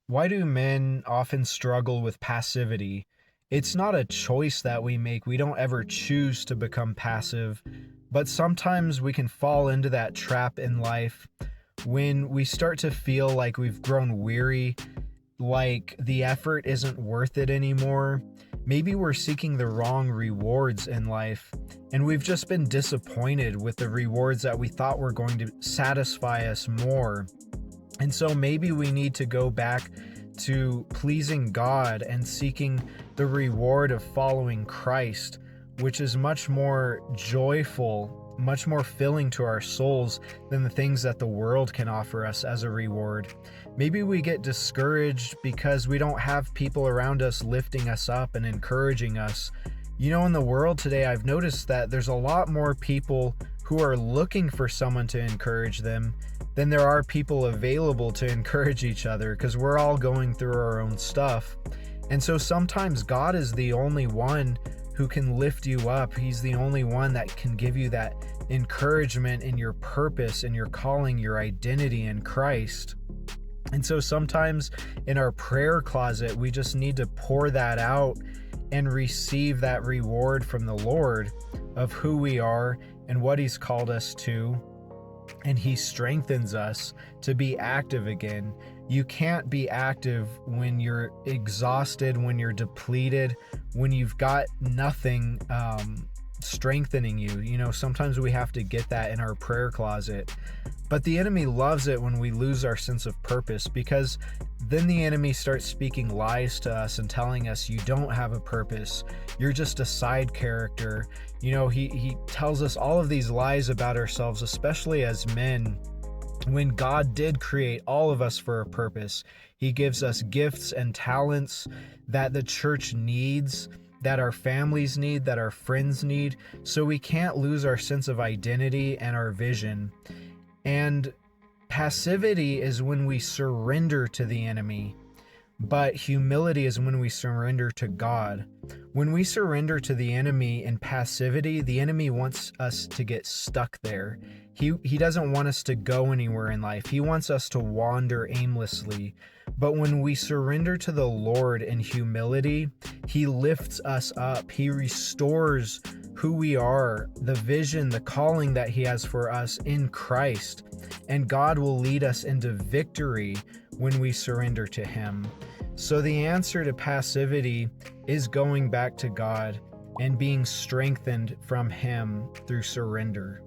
Why do men often struggle with passivity? It's not a choice that we make. We don't ever choose to become passive, but sometimes we can fall into that trap in life when we start to feel like we've grown weary, like the effort isn't worth it anymore. Maybe we're seeking the wrong rewards in life, and we've just been disappointed with the rewards that we thought were going to satisfy us more. And so maybe we need to go back to pleasing God and seeking the reward of following Christ, which is much more joyful, much more filling to our souls than the things that the world can offer us as a reward. Maybe we get discouraged because we don't have people around us lifting us up and encouraging us. In the world today, I've noticed that there's a lot more people who are looking for someone to encourage them than there are people available to encourage each other, because we're all going through our own stuff. And so sometimes God is the only one who can lift you up. He's the only one that can give you that encouragement in your purpose and your calling, your identity in Christ. And so sometimes in our prayer closet, we just need to pour that out and receive that reward from the Lord of who we are and what He's called us to. And He strengthens us to be active again. You can't be active when you're exhausted, when you're depleted, when you've got nothing strengthening you. Sometimes we have to get that in our prayer closet. But the enemy loves it when we lose our sense of purpose, because then the enemy starts speaking lies to us and telling us you don't have a purpose. You're just a side character. He tells us all of these lies about ourselves, especially as men, when God did create all of us for a purpose. He gives us gifts and talents that the church needs, that our families need, that our friends need. So we can't lose our sense of identity and our vision. And passivity is when we surrender to the enemy, but humility is when we surrender to God. When we surrender to the enemy in passivity, the enemy wants us to get stuck there. He doesn't want us to go anywhere in life. He wants us to wander aimlessly. But when we surrender to the Lord in humility, He lifts us up. He restores who we are, the vision, the calling that He has for us in Christ. And God will lead us into victory when we surrender to Him. So the answer to passivity is going back to God and being strengthened from Him through surrender.